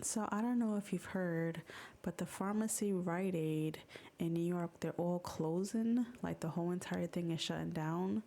So I don't know if you've heard, but the pharmacy Rite Aid in New York, they're all closing. Like the whole entire thing is shutting down.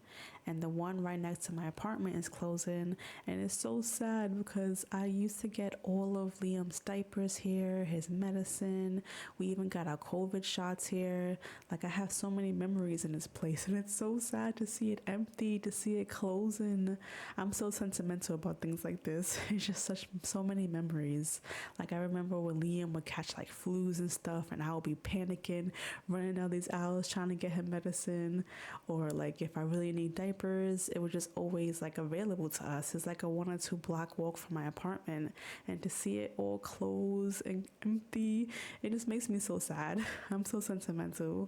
And the one right next to my apartment is closing. And it's so sad because I used to get all of Liam's diapers here, his medicine. We even got our COVID shots here. Like I have so many memories in this place. And it's so sad to see it empty, to see it closing. I'm so sentimental about things like this. It's just so many memories. Like I remember when Liam would catch like flus and stuff, and I would be panicking, running down these aisles trying to get him medicine. Or like if I really need diapers, it was just always like available to us. It's like a 1 or 2 block walk from my apartment, and to see it all closed and empty, it just makes me so sad. I'm so sentimental.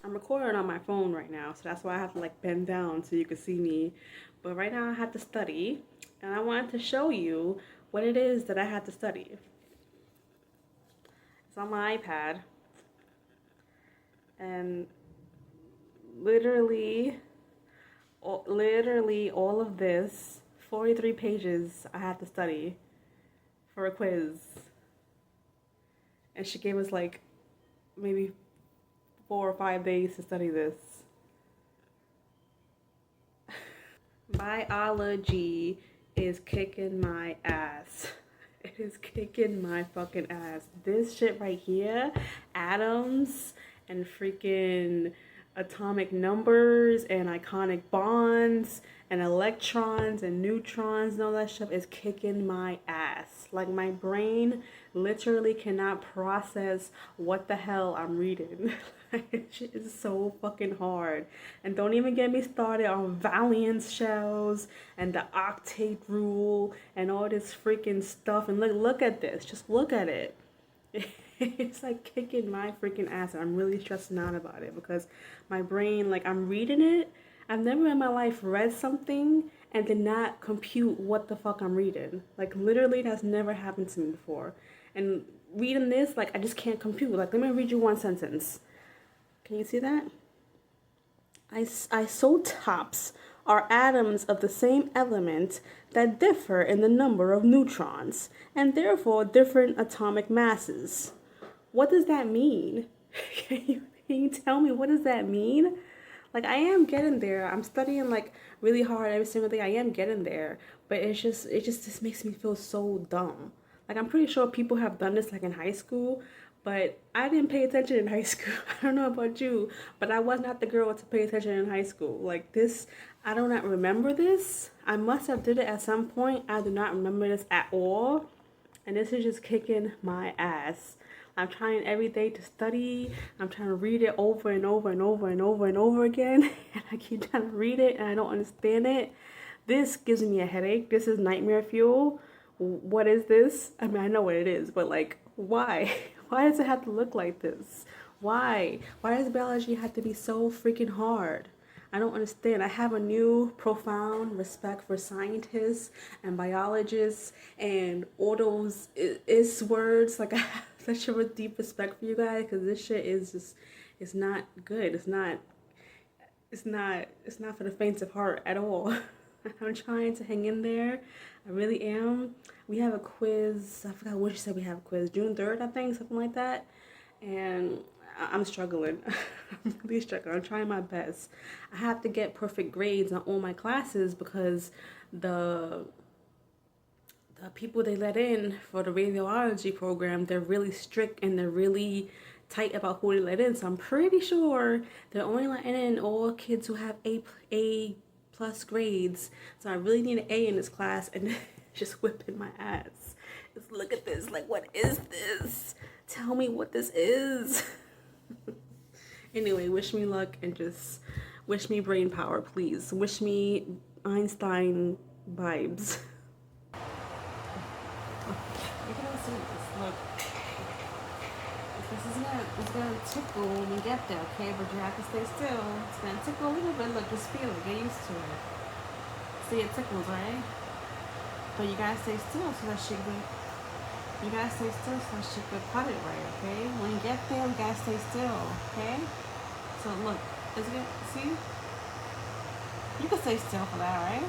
I'm recording on my phone right now, so that's why I have to like bend down so you can see me. But right now I have to study, and I wanted to show you what it is that I had to study. It's on my iPad, and literally, all of this, 43 pages, I had to study for a quiz. And she gave us like maybe 4 or 5 days to study this. Biology is kicking my ass. It is kicking my fucking ass. This shit right here, atoms and freaking atomic numbers and iconic bonds and electrons and neutrons and all that stuff is kicking my ass. Like my brain literally cannot process what the hell I'm reading. It is so fucking hard. And don't even get me started on valence shells and the octet rule and all this freaking stuff. And look at this. Just look at it. It's like kicking my freaking ass, and I'm really stressing out about it because my brain, like, I'm reading it. I've never in my life read something and did not compute what the fuck I'm reading. Like, literally, that's never happened to me before. And reading this, like, I just can't compute. Like, let me read you one sentence. Can you see that? Isotopes are atoms of the same element that differ in the number of neutrons and therefore different atomic masses. What does that mean? Can you tell me, what does that mean? Like, I am getting there. I'm studying like really hard every single day. I am getting there, but it just makes me feel so dumb. Like, I'm pretty sure people have done this like in high school, but I didn't pay attention in high school. I don't know about you, but I was not the girl to pay attention in high school. Like this, I do not remember this. I must have did it at some point. I do not remember this at all. And this is just kicking my ass. I'm trying every day to study. I'm trying to read it over and over and over and over and over again. And I keep trying to read it and I don't understand it. This gives me a headache. This is nightmare fuel. What is this? I mean, I know what it is, but like, why? Why does it have to look like this? Why? Why does biology have to be so freaking hard? I don't understand. I have a new profound respect for scientists and biologists and all those is words. Like, I have such a deep respect for you guys because this shit is just, it's not good. It's not for the faint of heart at all. I'm trying to hang in there. I really am. We have a quiz. I forgot what she said we have a quiz. June 3rd, I think, something like that. And I'm struggling. I'm really struggling. I'm trying my best. I have to get perfect grades on all my classes because the people they let in for the radiology program, they're really strict and they're really tight about who they let in. So I'm pretty sure they're only letting in all kids who have A plus grades. So I really need an A in this class, and just whipping my ass. Just look at this. Like, what is this? Tell me what this is. Anyway, wish me luck and just wish me brain power, please. Wish me Einstein vibes. You can also see this. Look. It's the It's gonna tickle when we get there, okay? But you have to stay still. It's gonna tickle a little bit. Look, just feel it. Get used to it. See, it tickles, right? But you gotta stay still so that she could. You gotta stay still so that she could cut it right, okay? When you get there, you gotta stay still, okay? So look, is it? See? You can stay still for that, right?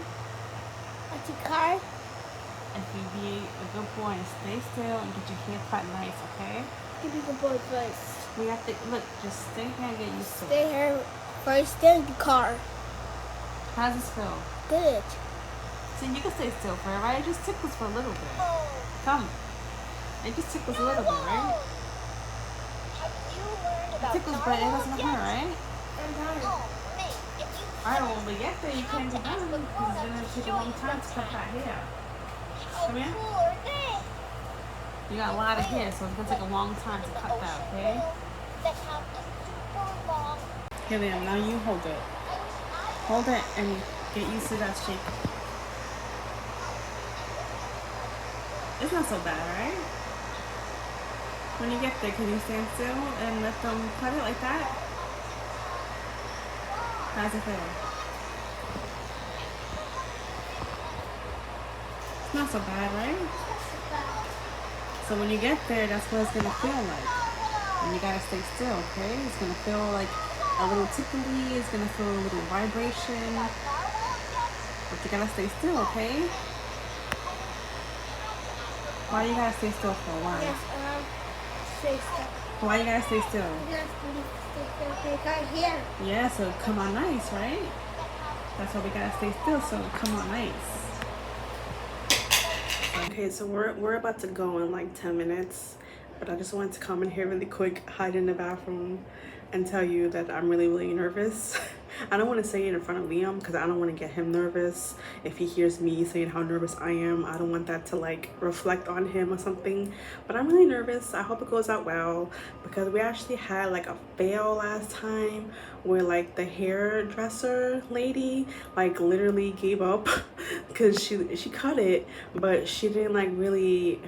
What's your car? If you be a good boy and stay still and get your hair cut nice, okay? You be a good boy first. We have to look. Just stay here and get used to it. Stay here first, then the car. How does this feel? Good. See, you can stay still for it, right? It just tickles for a little bit. Come. It just tickles a little bit, right? It tickles, but it doesn't hurt, right? Alright, well, when we get there, you can't be done because it's going to take a long time to cut that hair. Come here. You got a lot of hair, so it's going to take a long time to cut that, okay? Here, Liam, now you hold it. Hold it and get used to that shape. It's not so bad, right? When you get there, can you stand still and let them cut it like that? How's it feel? It's not so bad, right? So when you get there, that's what it's gonna feel like. And you gotta stay still, okay? It's gonna feel like a little tickly, it's gonna feel a little vibration. But you gotta stay still, okay? Why you gotta stay still for a while? Yes, stay still. Why you gotta stay still? Yes, stay still. Okay, got here. Yeah, so come on nice, right? That's why we gotta stay still, so come on nice. Okay, so we're about to go in like 10 minutes, but I just wanted to come in here really quick, hide in the bathroom, and tell you that I'm really nervous. I don't want to say it in front of Liam because I don't want to get him nervous. If he hears me saying how nervous I am, I don't want that to like reflect on him or something. But I'm really nervous. I hope it goes out well because we actually had like a fail last time where like the hairdresser lady like literally gave up because she cut it, but she didn't like really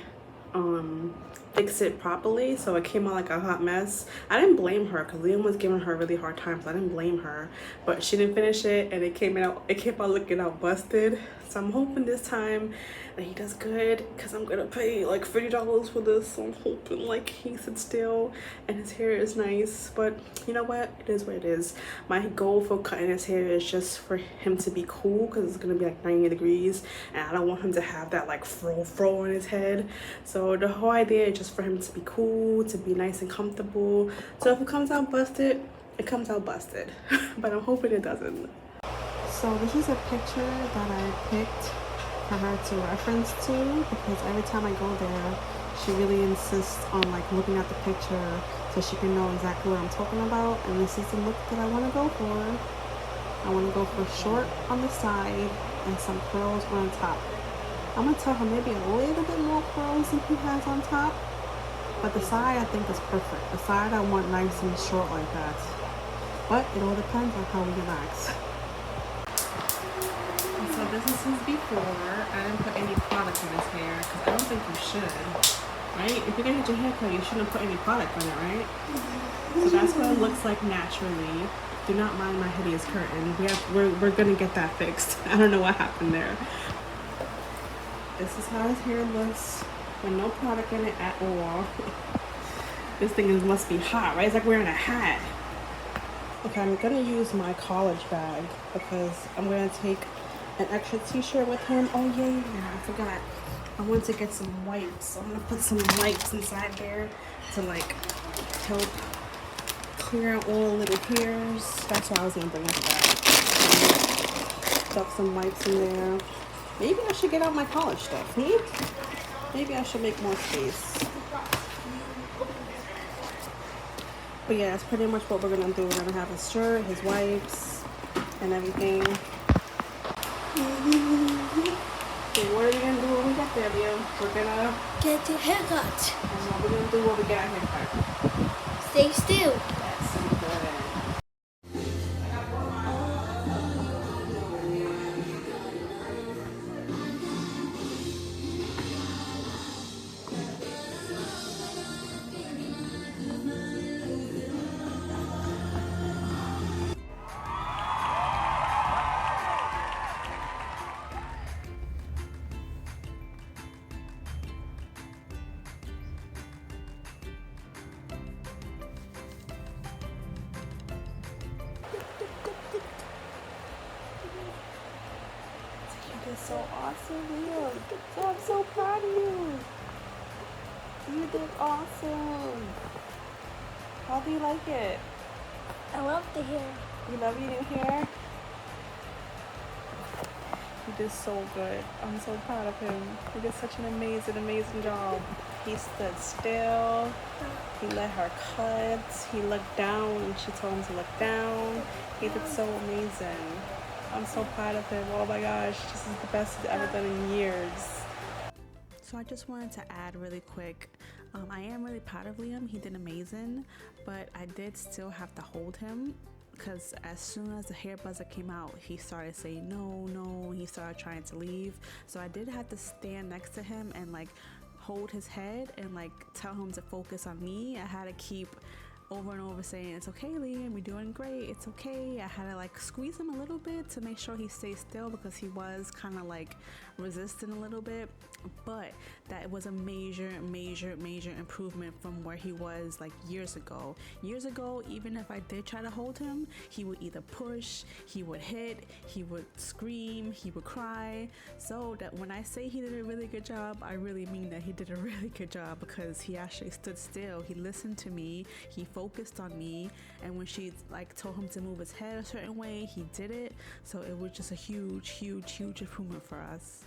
fix it properly, so it came out like a hot mess. I didn't blame her because Liam was giving her a really hard time, so I didn't blame her, but she didn't finish it and it came out looking out busted. So I'm hoping this time that he does good because I'm gonna pay like $30 for this, so I'm hoping like he sits still and his hair is nice. But you know what, it is what it is. My goal for cutting his hair is just for him to be cool because it's gonna be like 90 degrees and I don't want him to have that like fro on his head. So the whole idea is just for him to be cool, to be nice and comfortable. So if it comes out busted, it comes out busted. But I'm hoping it doesn't. So this is a picture that I picked for her to reference to because every time I go there, she really insists on like looking at the picture so she can know exactly what I'm talking about. And this is the look that I want to go for. I want to go for short on the side and some curls on top. I'm going to tell her maybe a little bit more curls than he has on top. But the side I think is perfect. The side I want nice and short like that. But it all depends on how we relax. So this is his before. I didn't put any product in his hair because I don't think you should. Right? If you're gonna get your hair cut, you shouldn't put any product on it, right? So that's what it looks like naturally. Do not mind my hideous curtain. We're gonna get that fixed. I don't know what happened there. This is how his hair looks with no product in it at all. This thing must be hot, right? It's like wearing a hat. Okay, I'm gonna use my college bag because I'm gonna take an extra t-shirt with him. Oh yeah, I forgot. I want to get some wipes. I'm gonna put some wipes inside there to like help clear out all the little hairs. That's why I was gonna bring this bag. Stuff some wipes in there. Maybe I should get out my college stuff. Maybe I should make more space. But yeah, that's pretty much what we're gonna do. We're gonna have his shirt, his wipes, and everything. So what are we gonna do when we get there, Leo? We're gonna Get your haircut. and what we're gonna do when we get our haircut. Stay still. That's so good. so awesome, Liam. So I'm so proud of you. You did awesome. How do you like it? I love the hair. You love your new hair? He did so good. I'm so proud of him. He did such an amazing job. He stood still. He let her cut. He looked down when she told him to look down. He did so amazing. I'm so proud of him. Oh my gosh, this is the best he's ever done in years. So I just wanted to add really quick, I am really proud of Liam. He did amazing, but I did still have to hold him because as soon as the hair buzzer came out, he started saying no, he started trying to leave. So I did have to stand next to him and like hold his head and like tell him to focus on me. I had to keep over and over saying, it's okay, Liam, you're doing great, it's okay. I had to like squeeze him a little bit to make sure he stays still because he was kind of like resisting a little bit, but that was a major improvement from where he was like years ago. Even if I did try to hold him, he would either push, he would hit, he would scream, he would cry. So that when I say he did a really good job, I really mean that he did a really good job because he actually stood still, he listened to me, he focused on me, and when she like told him to move his head a certain way, he did it. So it was just a huge improvement for us.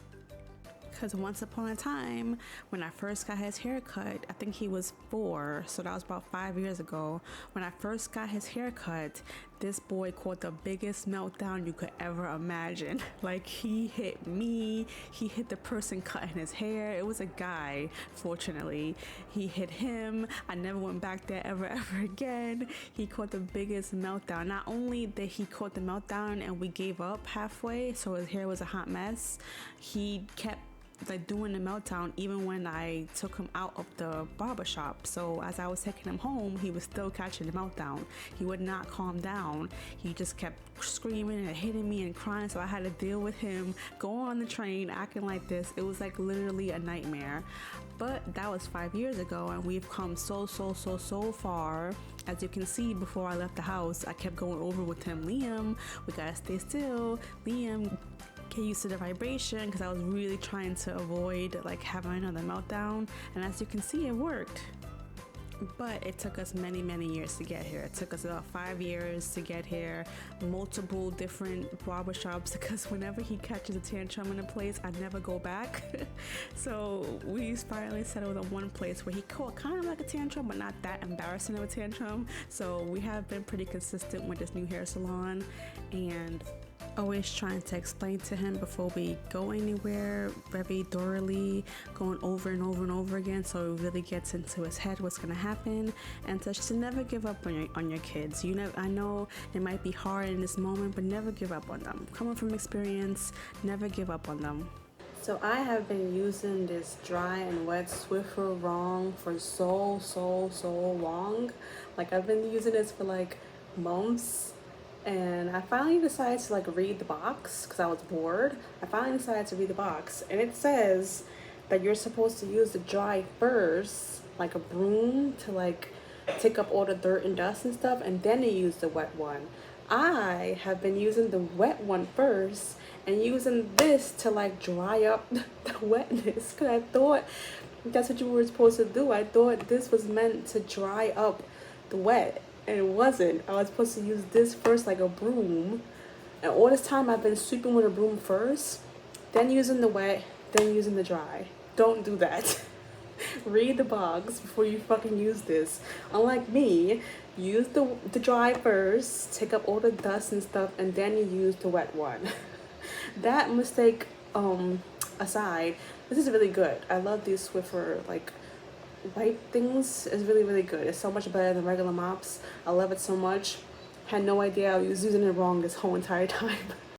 Because once upon a time, when I first got his haircut, I think he was 4, so that was about 5 years ago. When I first got his haircut, this boy caught the biggest meltdown you could ever imagine. Like, he hit me, he hit the person cutting his hair. It was a guy, fortunately. He hit him. I never went back there ever again. He caught the biggest meltdown. Not only did he caught the meltdown and we gave up halfway, so his hair was a hot mess, he kept like doing the meltdown even when I took him out of the barbershop. So as I was taking him home, he was still catching the meltdown. He would not calm down. He just kept screaming and hitting me and crying, so I had to deal with him going on the train acting like this. It was like literally a nightmare. But that was 5 years ago, and we've come so far. As you can see, before I left the house, I kept going over with him, Liam, we gotta stay still, Liam, get used to the vibration, because I was really trying to avoid like having another meltdown, and as you can see, it worked. But it took us many years to get here. It took us about 5 years to get here, multiple different barbershops, because whenever he catches a tantrum in a place, I never go back. So we finally settled on one place where he caught kind of like a tantrum, but not that embarrassing of a tantrum. So we have been pretty consistent with this new hair salon, and always trying to explain to him before we go anywhere very thoroughly, going over and over again, so it really gets into his head what's going to happen, and to never give up on your kids. I know it might be hard in this moment, but never give up on them. Coming from experience, never give up on them. So I have been using this dry and wet Swiffer Wrong for so long. Like, I've been using this for like months. And I finally decided to like read the box because I was bored. I finally decided to read the box, and it says that you're supposed to use the dry first, like a broom, to like take up all the dirt and dust and stuff, and then you use the wet one. I have been using the wet one first and using this to like dry up the wetness, because I thought that's what you were supposed to do. I thought this was meant to dry up the wet. And it wasn't. I was supposed to use this first like a broom. And all this time I've been sweeping with a broom first, then using the wet, then using the dry. Don't do that. Read the box before you fucking use this. Unlike me, use the dry first, take up all the dust and stuff, and then you use the wet one. That mistake aside, this is really good. I love these Swiffer like wipe things. Is really good. It's so much better than regular mops. I love it so much. Had no idea I was using it wrong this whole entire time.